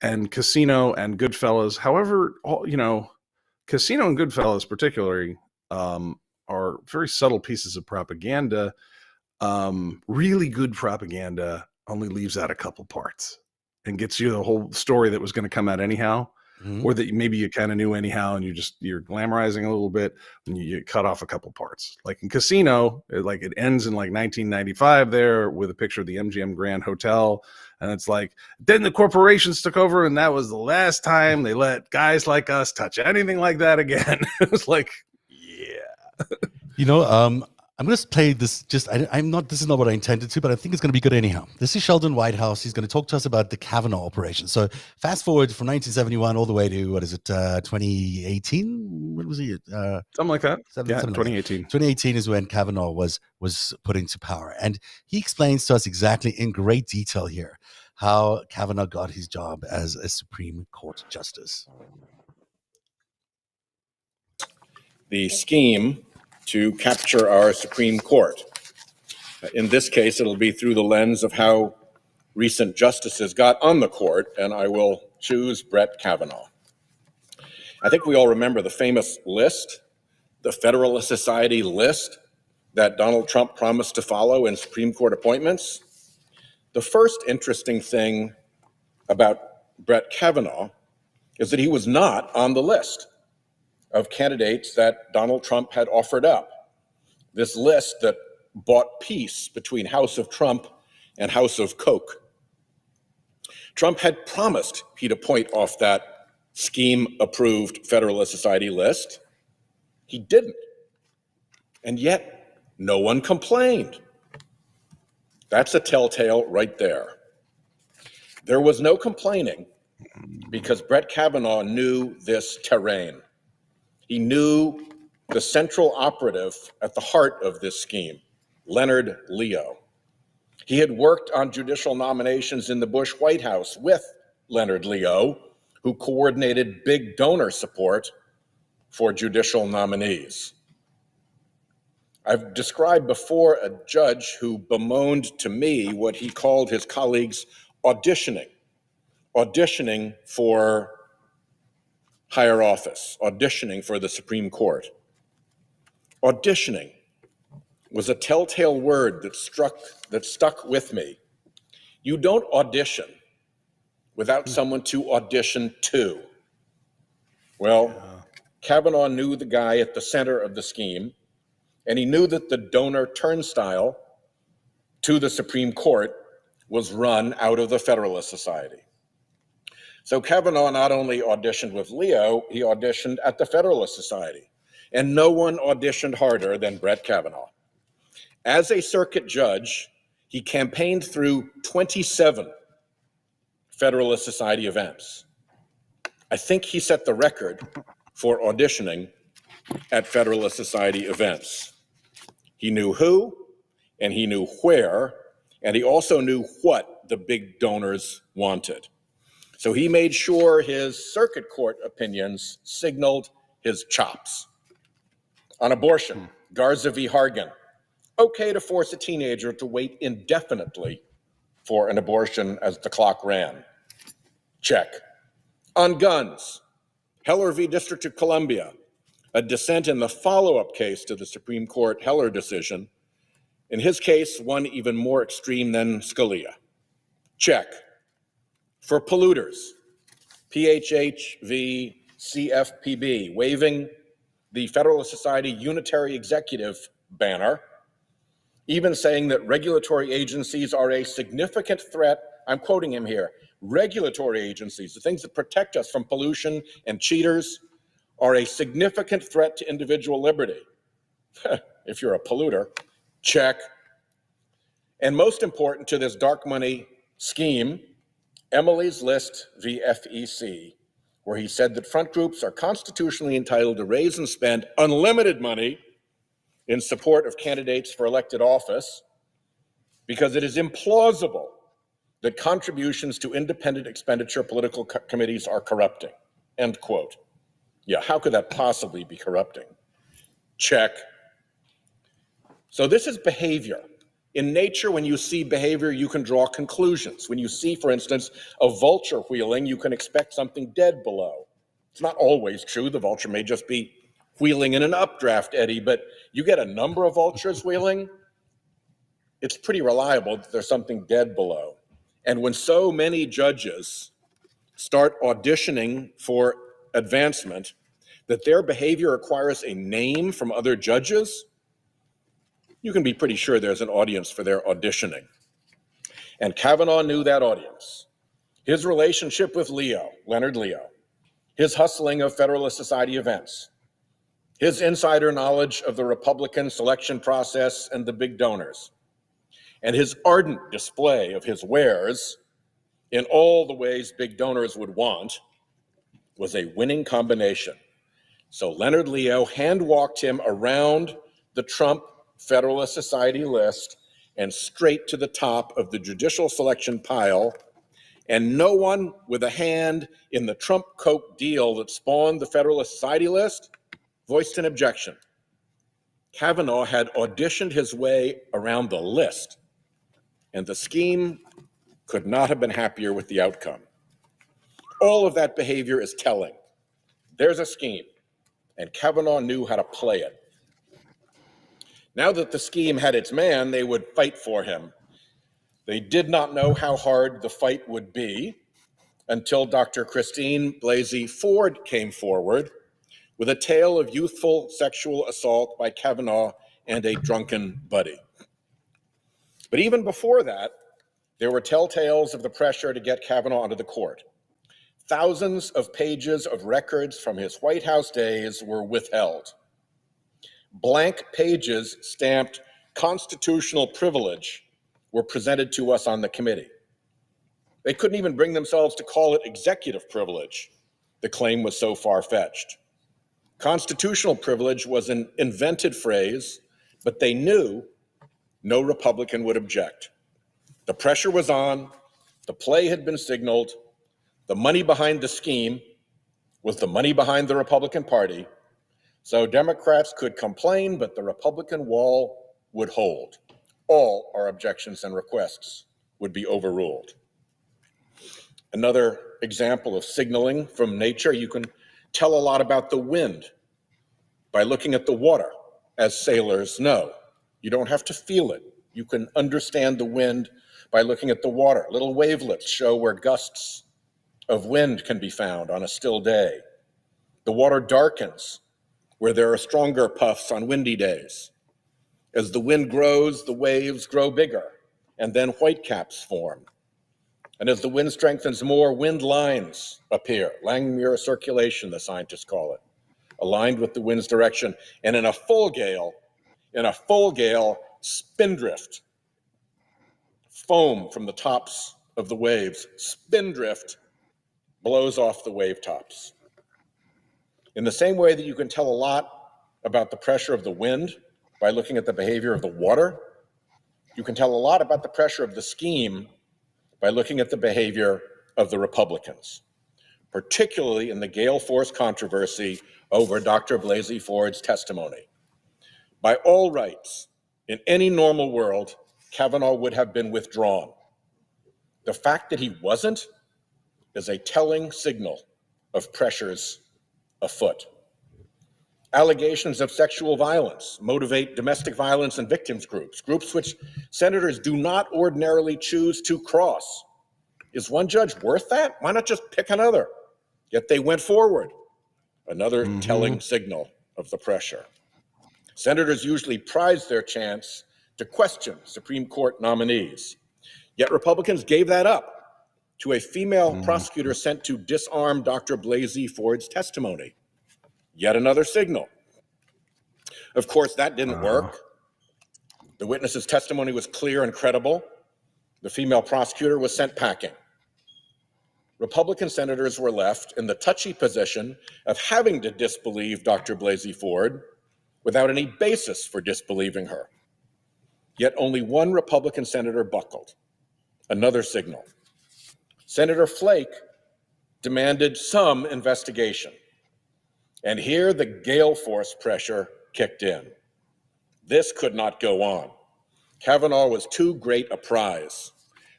and Casino and Goodfellas. However, Casino and Goodfellas particularly are very subtle pieces of propaganda. Really good propaganda only leaves out a couple parts and gets you the whole story that was going to come out anyhow, or that maybe you kind of knew anyhow, and you're glamorizing a little bit, and you cut off a couple parts. Like in Casino, it ends in like 1995 there with a picture of the MGM Grand Hotel, and it's like, then the corporations took over, and that was the last time they let guys like us touch anything like that again. It was like, yeah. I'm going to play this. I'm not. This is not what I intended to, but I think it's going to be good anyhow. This is Sheldon Whitehouse. He's going to talk to us about the Kavanaugh operation. So fast forward from 1971 all the way to 2018? When was he? Something like that. Yeah, 2018. 2018 is when Kavanaugh was put into power, and he explains to us exactly in great detail here how Kavanaugh got his job as a Supreme Court justice. The scheme to capture our Supreme Court. In this case, it'll be through the lens of how recent justices got on the court, and I will choose Brett Kavanaugh. I think we all remember the famous list, the Federalist Society list that Donald Trump promised to follow in Supreme Court appointments. The first interesting thing about Brett Kavanaugh is that he was not on the list of candidates that Donald Trump had offered up. This list that bought peace between House of Trump and House of Coke. Trump had promised he'd appoint off that scheme-approved Federalist Society list. He didn't. And yet, no one complained. That's a telltale right there. There was no complaining because Brett Kavanaugh knew this terrain. He knew the central operative at the heart of this scheme, Leonard Leo. He had worked on judicial nominations in the Bush White House with Leonard Leo, who coordinated big donor support for judicial nominees. I've described before a judge who bemoaned to me what he called his colleagues auditioning for higher office, auditioning for the Supreme Court. Auditioning was a telltale word that stuck with me. You don't audition without someone to audition to. Well, Kavanaugh knew the guy at the center of the scheme, and he knew that the donor turnstile to the Supreme Court was run out of the Federalist Society. So Kavanaugh not only auditioned with Leo, he auditioned at the Federalist Society. And no one auditioned harder than Brett Kavanaugh. As a circuit judge, he campaigned through 27 Federalist Society events. I think he set the record for auditioning at Federalist Society events. He knew who, and he knew where, and he also knew what the big donors wanted. So he made sure his circuit court opinions signaled his chops. On abortion, Garza v. Hargan, okay to force a teenager to wait indefinitely for an abortion as the clock ran. Check. On guns, Heller v. District of Columbia, a dissent in the follow-up case to the Supreme Court Heller decision. In his case, one even more extreme than Scalia. Check. For polluters, PHH v. CFPB, waiving the Federalist Society unitary executive banner, even saying that regulatory agencies are a significant threat. I'm quoting him here. Regulatory agencies, the things that protect us from pollution and cheaters, are a significant threat to individual liberty. If you're a polluter, check. And most important to this dark money scheme, Emily's List v. FEC, where he said that front groups are constitutionally entitled to raise and spend unlimited money in support of candidates for elected office because it is implausible that contributions to independent expenditure political committees are corrupting, end quote. Yeah, how could that possibly be corrupting? Check. So this is behavior In nature, when you see behavior, you can draw conclusions. When you see, for instance, a vulture wheeling, you can expect something dead below. It's not always true. The vulture may just be wheeling in an updraft eddy, but you get a number of vultures wheeling, it's pretty reliable that there's something dead below. And when so many judges start auditioning for advancement, that their behavior acquires a name from other judges, you can be pretty sure there's an audience for their auditioning. And Kavanaugh knew that audience. His relationship with Leonard Leo, his hustling of Federalist Society events, his insider knowledge of the Republican selection process and the big donors, and his ardent display of his wares in all the ways big donors would want, was a winning combination. So Leonard Leo hand-walked him around the Trump Federalist Society list and straight to the top of the judicial selection pile, and no one with a hand in the Trump-Koch deal that spawned the Federalist Society list voiced an objection. Kavanaugh had auditioned his way around the list, and the scheme could not have been happier with the outcome. All of that behavior is telling. There's a scheme, and Kavanaugh knew how to play it. Now that the scheme had its man, they would fight for him. They did not know how hard the fight would be until Dr. Christine Blasey Ford came forward with a tale of youthful sexual assault by Kavanaugh and a drunken buddy. But even before that, there were telltales of the pressure to get Kavanaugh onto the court. Thousands of pages of records from his White House days were withheld. Blank pages stamped constitutional privilege were presented to us on the committee. They couldn't even bring themselves to call it executive privilege. The claim was so far-fetched. Constitutional privilege was an invented phrase, but they knew no Republican would object. The pressure was on, the play had been signaled, the money behind the scheme was the money behind the Republican Party, so Democrats could complain, but the Republican wall would hold. All our objections and requests would be overruled. Another example of signaling from nature, you can tell a lot about the wind by looking at the water, as sailors know. You don't have to feel it. You can understand the wind by looking at the water. Little wavelets show where gusts of wind can be found on a still day. The water darkens where there are stronger puffs on windy days. As the wind grows, the waves grow bigger, and then whitecaps form. And as the wind strengthens more, wind lines appear, Langmuir circulation, the scientists call it, aligned with the wind's direction. And in a full gale, spindrift, foam from the tops of the waves, spindrift blows off the wave tops. In the same way that you can tell a lot about the pressure of the wind by looking at the behavior of the water, you can tell a lot about the pressure of the scheme by looking at the behavior of the Republicans, particularly in the gale force controversy over Dr. Blasey Ford's testimony. By all rights, in any normal world, Kavanaugh would have been withdrawn. The fact that he wasn't is a telling signal of pressures afoot. Allegations of sexual violence motivate domestic violence and victims groups, groups which senators do not ordinarily choose to cross. Is one judge worth that? Why not just pick another? Yet they went forward. Another telling signal of the pressure. Senators usually prize their chance to question Supreme Court nominees. Yet Republicans gave that up to a female prosecutor sent to disarm Dr. Blasey Ford's testimony. Yet another signal. Of course, that didn't work. The witness's testimony was clear and credible. The female prosecutor was sent packing. Republican senators were left in the touchy position of having to disbelieve Dr. Blasey Ford without any basis for disbelieving her. Yet only one Republican senator buckled. Another signal. Senator Flake demanded some investigation. And here the gale force pressure kicked in. This could not go on. Kavanaugh was too great a prize.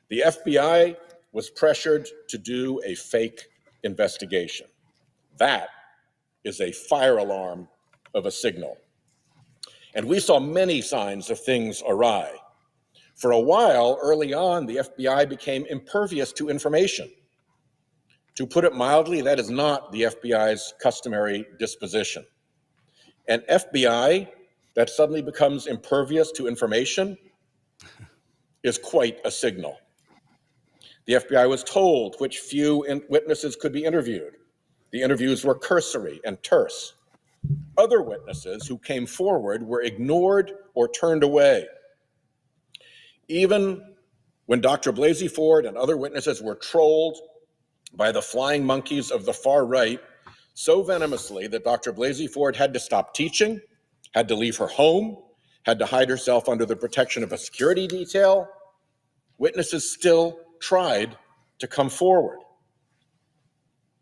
The FBI was pressured to do a fake investigation. That is a fire alarm of a signal. And we saw many signs of things awry. For a while, early on, the FBI became impervious to information. To put it mildly, that is not the FBI's customary disposition. An FBI that suddenly becomes impervious to information is quite a signal. The FBI was told which few witnesses could be interviewed. The interviews were cursory and terse. Other witnesses who came forward were ignored or turned away. Even when Dr. Blasey Ford and other witnesses were trolled by the flying monkeys of the far right so venomously that Dr. Blasey Ford had to stop teaching, had to leave her home, had to hide herself under the protection of a security detail, witnesses still tried to come forward.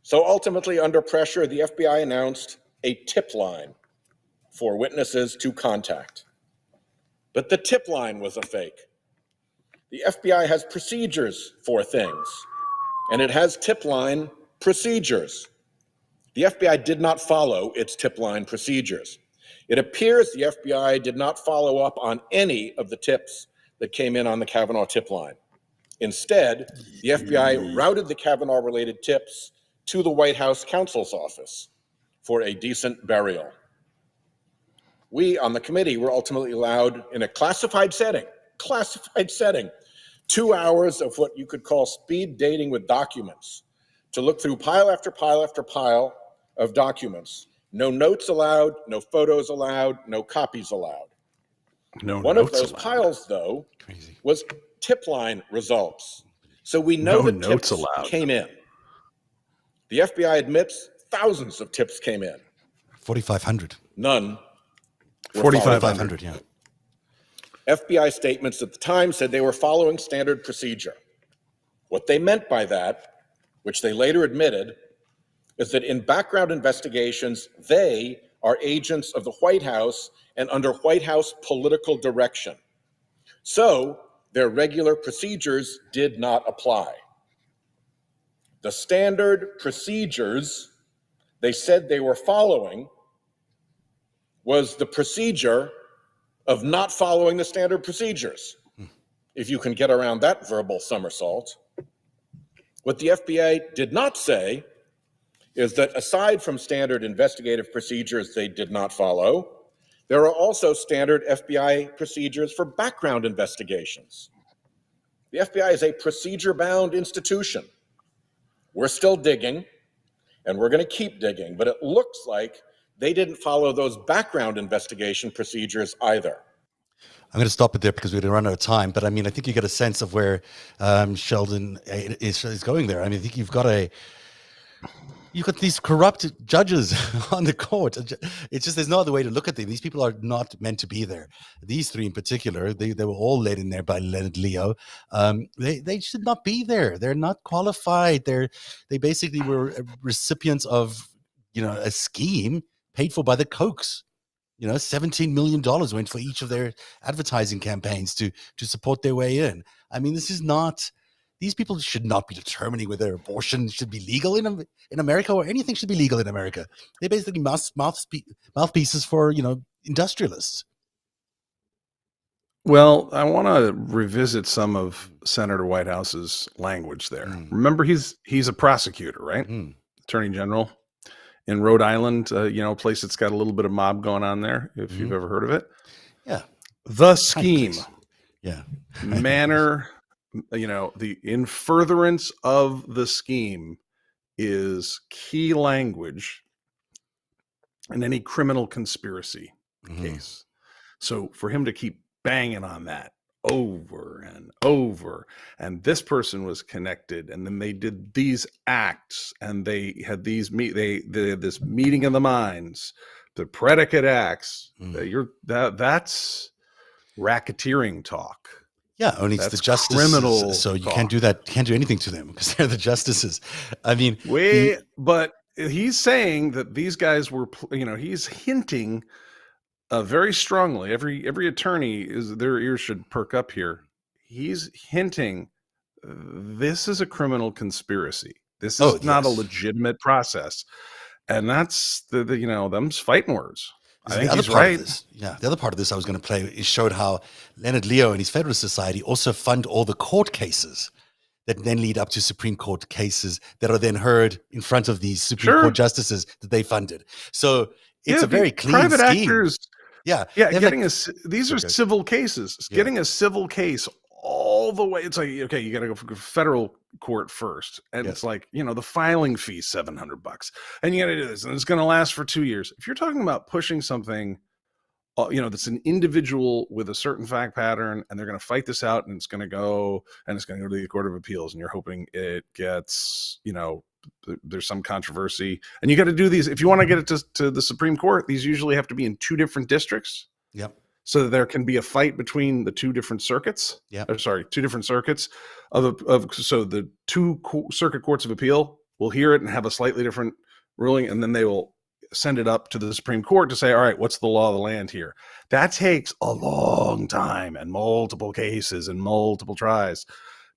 So ultimately, under pressure, the FBI announced a tip line for witnesses to contact. But the tip line was a fake. The FBI has procedures for things, and it has tip line procedures. The FBI did not follow its tip line procedures. It appears the FBI did not follow up on any of the tips that came in on the Kavanaugh tip line. Instead, the FBI routed the Kavanaugh-related tips to the White House counsel's office for a decent burial. We on the committee were ultimately allowed in a classified setting, 2 hours of what you could call speed dating with documents, to look through pile after pile after pile of documents. No notes allowed, no photos allowed, no copies allowed. One of those piles, though, was tip line results. So we know the tips came in. The FBI admits thousands of tips came in. 4,500. None. 4,500, yeah. FBI statements at the time said they were following standard procedure. What they meant by that, which they later admitted, is that in background investigations, they are agents of the White House and under White House political direction. So their regular procedures did not apply. The standard procedures they said they were following was the procedure of not following the standard procedures, if you can get around that verbal somersault. What the FBI did not say is that aside from standard investigative procedures they did not follow, there are also standard FBI procedures for background investigations. The FBI is a procedure-bound institution. We're still digging, and we're going to keep digging, but it looks like they didn't follow those background investigation procedures either. I'm going to stop it there because we're going to run out of time. But I mean, I think you get a sense of where Sheldon is going there. I mean, I think you've got these corrupt judges on the court. It's just there's no other way to look at them. These people are not meant to be there. These three in particular, they were all led in there by Leonard Leo. They should not be there. They're not qualified. They basically were recipients of a scheme paid for by the Kochs. $17 million went for each of their advertising campaigns to support their way in. I mean, these people should not be determining whether abortion should be legal in America or anything should be legal in America. They're basically mouthpieces for, industrialists. Well, I want to revisit some of Senator Whitehouse's language there. Remember, he's a prosecutor, right? Attorney General in Rhode Island, a place that's got a little bit of mob going on there, if you've ever heard of it. Yeah. The scheme. Yeah. Manner, the in furtherance of the scheme is key language in any criminal conspiracy case. So for him to keep banging on that over and over, and this person was connected, and then they did these acts, and they had these they had this meeting of the minds, the predicate acts. That's racketeering talk. Yeah, only it's the justices, criminal so you can't do that. Can't do anything to them because they're the justices. I mean, but he's saying that these guys were, he's hinting very strongly. Every attorney their ears should perk up here. He's hinting this is a criminal conspiracy. This is not a yes. legitimate process, and that's the them's fighting words. I So think the other he's part right. of this, the other part of this I was going to play is showed how Leonard Leo and his Federalist Society also fund all the court cases that then lead up to Supreme Court cases that are then heard in front of these Supreme Sure. Court justices that they funded. So it's a very clean private scheme. actors. Yeah, Yeah, they have getting like- these are Okay. civil cases. Yeah. Getting a civil case all the way. It's like, okay, you got to go for federal court first, and Yeah. it's like, the filing fee $700, and you got to do this, and it's going to last for 2 years. If you're talking about pushing something, that's an individual with a certain fact pattern, and they're going to fight this out, and it's going to go to the Court of Appeals, and you're hoping it gets, there's some controversy, and you got to do these. If you want to get it to the Supreme Court, these usually have to be in 2 different districts. Yep. So that there can be a fight between the 2 different circuits. Yep. 2 different circuits so the 2 circuit courts of appeal will hear it and have a slightly different ruling, and then they will send it up to the Supreme Court to say, all right, what's the law of the land here? That takes a long time and multiple cases and multiple tries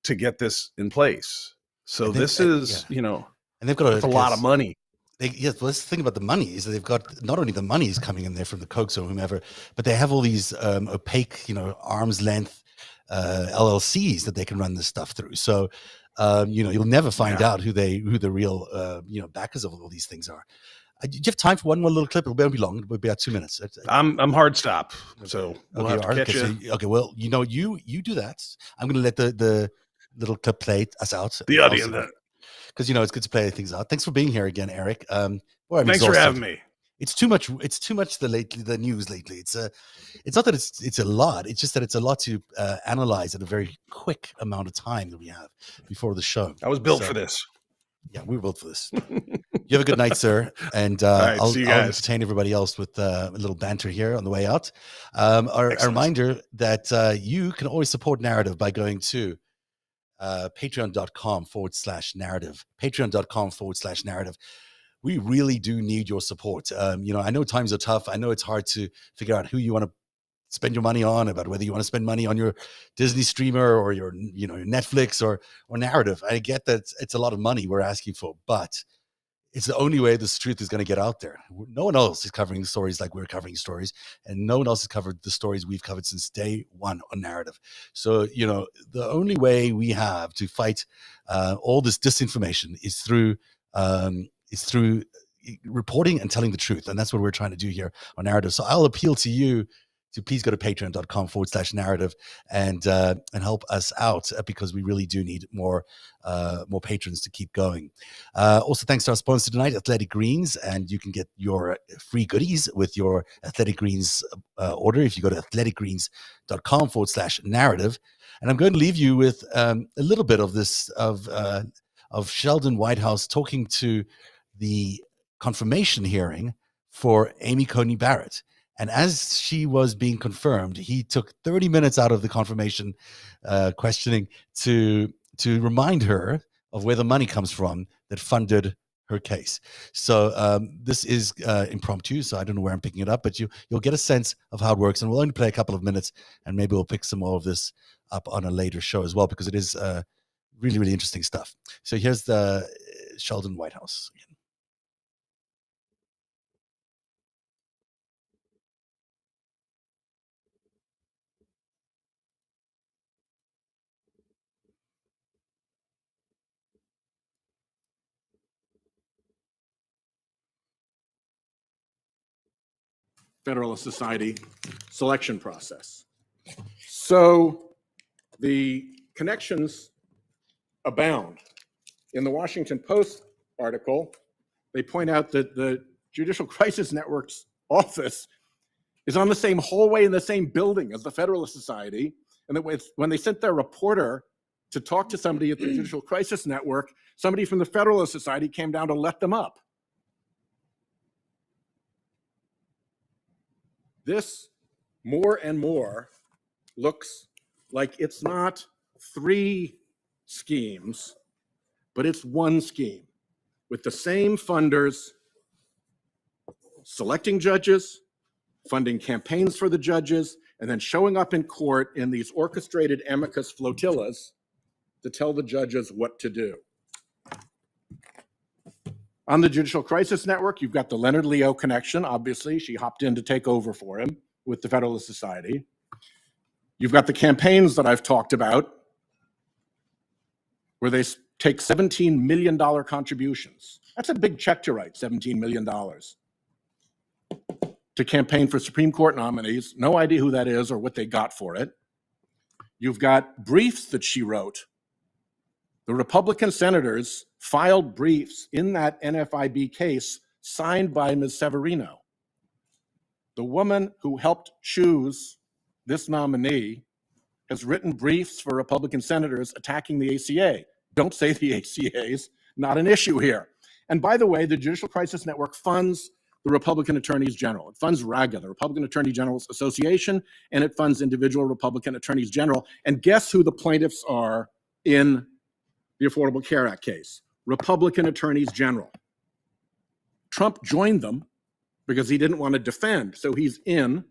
to get this in place. So And then- this and- is, and they've got it's a lot of money. Well, let's think about the money. Is that they've got not only the money is coming in there from the Kochs or whomever, but they have all these opaque, arm's length LLCs that they can run this stuff through. So, you'll never find out who the real backers of all these things are. Do you have time for one more little clip? It won't be long. It will be about 2 minutes. I'm hard stop, so we'll have to catch you. Okay, well, you do that. I'm going to let the little clip play us out. The audience. Because it's good to play things out. Thanks for being here again, Eric. Thanks exhausted. for having me. It's too much. It's too much. The news lately. It's not that it's a lot. It's just that it's a lot to analyze at a very quick amount of time that we have before the show. I was built for this. Yeah, we were built for this. You have a good night, sir, and right, I'll entertain everybody else with a little banter here on the way out. A reminder that you can always support Narrative by going to patreon.com/narrative. Patreon.com/narrative. We really do need your support. I know times are tough. I know it's hard to figure out who you want to spend your money on, about whether you want to spend money on your Disney streamer or your Netflix or Narrative. I get that it's a lot of money we're asking for, but it's the only way this truth is going to get out there. No one else is covering stories like we're covering stories, and no one else has covered the stories we've covered since day one on Narrative. So, the only way we have to fight all this disinformation is through reporting and telling the truth. And that's what we're trying to do here on Narrative. So I'll appeal to you to please go to patreon.com/narrative and help us out, because we really do need more patrons to keep going. Also, thanks to our sponsor tonight, Athletic Greens, and you can get your free goodies with your Athletic Greens order if you go to athleticgreens.com/narrative. And I'm going to leave you with a little bit of this of Sheldon Whitehouse talking to the confirmation hearing for Amy Coney Barrett. And as she was being confirmed, he took 30 minutes out of the confirmation questioning to remind her of where the money comes from that funded her case. So this is impromptu, so I don't know where I'm picking it up, but you'll get a sense of how it works. And we'll only play a couple of minutes, and maybe we'll pick some more of this up on a later show as well, because it is really, really interesting stuff. So here's the Sheldon Whitehouse. Federalist Society selection process. So the connections abound. In the Washington Post article, they point out that the Judicial Crisis Network's office is on the same hallway in the same building as the Federalist Society, and that when they sent their reporter to talk to somebody at the Judicial Crisis Network, somebody from the Federalist Society came down to let them up. This more and more looks like it's not 3 schemes, but it's one scheme with the same funders selecting judges, funding campaigns for the judges, and then showing up in court in these orchestrated amicus flotillas to tell the judges what to do. On the Judicial Crisis Network, you've got the Leonard Leo connection. Obviously, she hopped in to take over for him with the Federalist Society. You've got the campaigns that I've talked about, where they take $17 million contributions. That's a big check to write, $17 million, to campaign for Supreme Court nominees. No idea who that is or what they got for it. You've got briefs that she wrote. The Republican senators filed briefs in that NFIB case signed by Ms. Severino. The woman who helped choose this nominee has written briefs for Republican senators attacking the ACA. Don't say the ACA is not an issue here. And by the way, the Judicial Crisis Network funds the Republican Attorneys General. It funds RAGA, the Republican Attorney General's Association, and it funds individual Republican Attorneys General. And guess who the plaintiffs are in the Affordable Care Act case? Republican Attorneys General. Trump joined them because he didn't want to defend, so he's in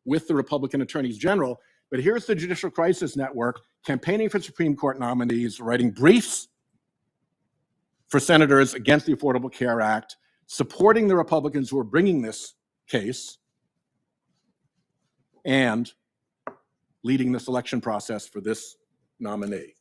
with the Republican Attorneys General. But here's the Judicial Crisis Network campaigning for Supreme Court nominees, writing briefs for senators against the Affordable Care Act, supporting the Republicans who are bringing this case, and leading the selection process for this nominee.